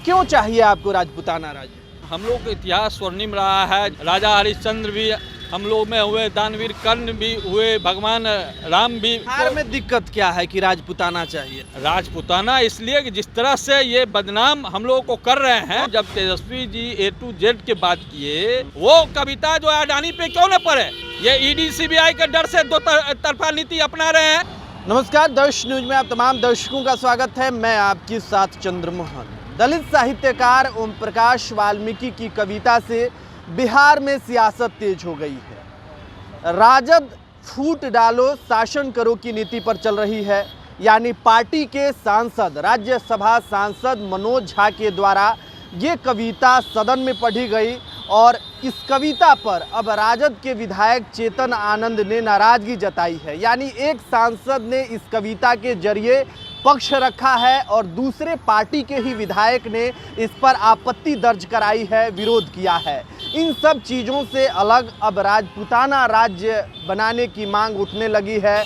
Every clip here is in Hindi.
क्यों चाहिए आपको राजपूताना राज्य? हम लोग का इतिहास स्वर्णिम रहा है। राजा हरिश्चंद्र भी हम लोग में हुए, दानवीर कर्ण भी हुए, भगवान राम भी। बिहार में दिक्कत क्या है कि राजपूताना चाहिए? राजपूताना इसलिए कि जिस तरह से ये बदनाम हम लोगों को कर रहे हैं। जब Tejashwi ji A to Z की बात किए, वो कविता जो है अडानी पे क्यों न पड़े? ये ED CBI के डर से दो तरफा नीति अपना रहे हैं। नमस्कार, दर्श न्यूज में आप तमाम दर्शकों का स्वागत है। मैं आपके साथ चंद्रमोहन। दलित साहित्यकार ओम प्रकाश वाल्मीकि की कविता से बिहार में सियासत तेज हो गई है। राजद फूट डालो शासन करो की नीति पर चल रही है। यानी पार्टी के सांसद, राज्यसभा सांसद मनोज झा के द्वारा ये कविता सदन में पढ़ी गई और इस कविता पर अब राजद के विधायक चेतन आनंद ने नाराजगी जताई है। यानी एक सांसद ने इस कविता के जरिए पक्ष रखा है और दूसरे पार्टी के ही विधायक ने इस पर आपत्ति दर्ज कराई है, विरोध किया है। इन सब चीज़ों से अलग अब राजपूताना राज्य बनाने की मांग उठने लगी है।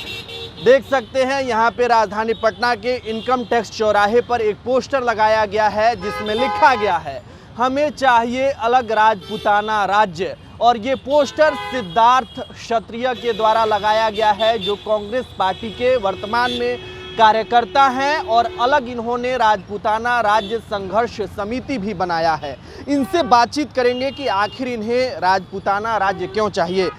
देख सकते हैं यहाँ पे राजधानी पटना के इनकम टैक्स चौराहे पर एक पोस्टर लगाया गया है जिसमें लिखा गया है, हमें चाहिए अलग राजपूताना राज्य। और ये पोस्टर सिद्धार्थ क्षत्रिय के द्वारा लगाया गया है, जो कांग्रेस पार्टी के वर्तमान में कार्यकर्ता हैं और अलग इन्होंने राजपूताना राज्य संघर्ष समिति भी बनाया है। इनसे बातचीत करेंगे कि आखिर इन्हें राजपूताना राज्य क्यों चाहिए।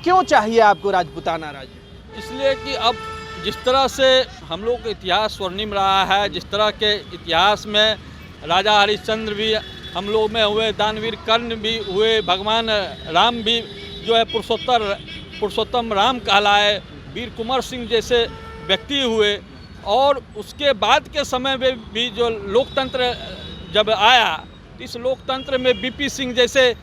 क्यों चाहिए आपको राजपूताना राज्य? इसलिए कि अब जिस तरह से हम लोग का इतिहास स्वर्णिम रहा है, जिस तरह के इतिहास में राजा हरिश्चंद्र भी हम लोग में हुए, दानवीर कर्ण भी हुए, भगवान राम भी जो है पुरुषोत्तम राम कहलाए, वीर कुंवर सिंह जैसे व्यक्ति हुए। और उसके बाद के समय में भी जो लोकतंत्र जब आया, इस लोकतंत्र में BP सिंह जैसे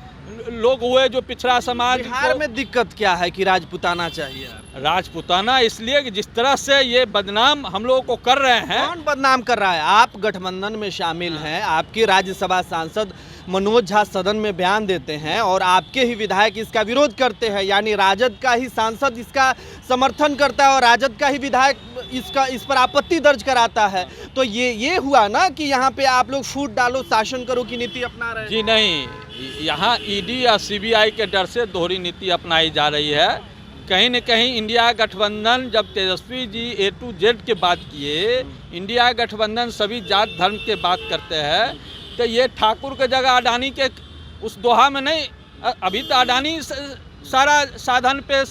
लोग हुए जो पिछड़ा समाज। बिहार में दिक्कत क्या है कि राजपूताना चाहिए? राजपूताना इसलिए कि जिस तरह से ये बदनाम हम लोगों को कर रहे हैं। कौन बदनाम कर रहा है? आप गठबंधन में शामिल हैं, आपके राज्यसभा सांसद मनोज झा सदन में बयान देते हैं और आपके ही विधायक इसका विरोध करते हैं। यानी राजद का ही सांसद इसका समर्थन करता है और राजद का ही विधायक इस पर आपत्ति दर्ज कराता है। तो ये हुआ ना कि यहाँ पे आप लोग फूट डालो शासन करो की नीति अपना रहे हैं। जी नहीं, यहाँ ED या CBI के डर से दोहरी नीति अपनाई जा रही है। कहीं न कहीं इंडिया गठबंधन, जब Tejashwi ji A to Z की बात किए, इंडिया गठबंधन सभी जात धर्म के बात करते हैं, तो ये ठाकुर के जगह अडानी के उस दोहा में नहीं। अभी तो अडानी सारा साधन पे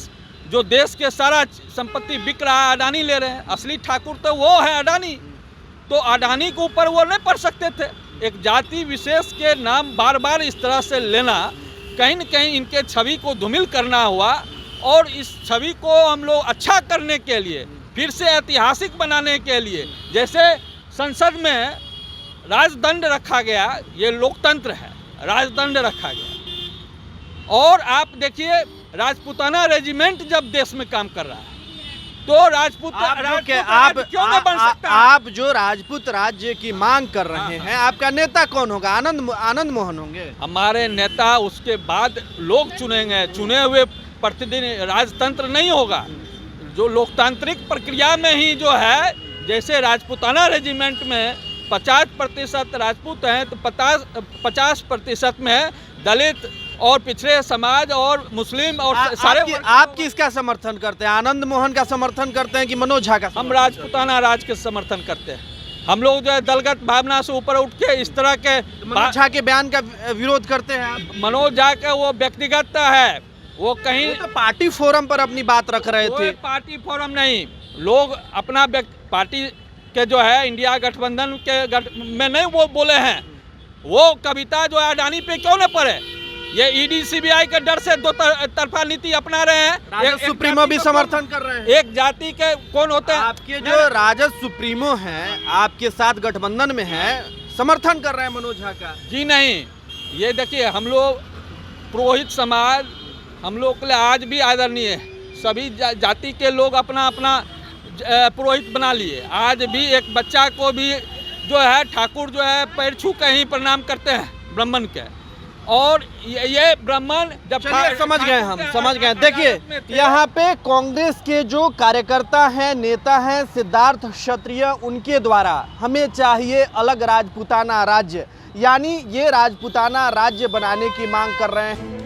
जो देश के सारा संपत्ति बिक रहा है, अडानी ले रहे हैं। असली ठाकुर तो वो है अडानी। तो अडानी के ऊपर वो नहीं पढ़ सकते थे। एक जाति विशेष के नाम बार बार इस तरह से लेना, कहीं न कहीं इनके छवि को धूमिल करना हुआ। और इस छवि को हम लोग अच्छा करने के लिए, फिर से ऐतिहासिक बनाने के लिए, जैसे संसद में राजदंड रखा गया, ये लोकतंत्र है, राजदंड रखा गया। और आप देखिए राजपूताना रेजिमेंट जब देश में काम कर रहा है, तो राजपूत क्यों नहीं बन सकता? आप जो राजपूत राज्य की मांग कर रहे हैं, आपका नेता कौन होगा? आनंद मोहन होंगे हमारे नेता। उसके बाद लोग चुनेंगे, चुने हुए प्रतिदिन राजतंत्र नहीं होगा। जो लोकतांत्रिक प्रक्रिया में ही जो है, जैसे राजपूताना रेजिमेंट में 50% राजपूत हैं, तो 50% में दलित और पिछड़े समाज और मुस्लिम और सारे। आप किसका समर्थन करते हैं? आनंद मोहन का समर्थन करते हैं कि मनोज झा का? हम राजपूताना राज के समर्थन करते हैं। हम लोग जो है दलगत भावना से ऊपर उठ के इस तरह के मनोज झा के बयान का विरोध करते हैं आप? मनोज झा का वो व्यक्तिगत है, वो कहीं तो पार्टी फोरम पर अपनी बात रख रहे थे। पार्टी फोरम नहीं, लोग अपना पार्टी के जो है इंडिया गठबंधन के में नहीं वो बोले हैं। वो कविता जो है अडानी पे क्यों न पड़े? ये ED CBI के डर से दो तरफा नीति अपना रहे हैं। राजद सुप्रीमो भी समर्थन कर रहे हैं। एक जाति के कौन होते हैं? आपके जो राजद सुप्रीमो हैं, आपके साथ गठबंधन में हैं, समर्थन कर रहे हैं मनोज झा का? जी नहीं, ये देखिए हम लोग पुरोहित समाज, हम लोग के लिए आज भी आदरणीय है। सभी जाति के लोग अपना अपना पुरोहित बना लिए। आज भी एक बच्चा को भी जो है ठाकुर जो है पैर छू के ही प्रणाम करते हैं ब्राह्मण के। और ये ब्राह्मण जब समझ गए, हम समझ गए। देखिए यहाँ पे कांग्रेस के जो कार्यकर्ता हैं, नेता हैं सिद्धार्थ क्षत्रिय, उनके द्वारा हमें चाहिए अलग राजपूताना राज्य, यानी ये राजपूताना राज्य बनाने की मांग कर रहे हैं।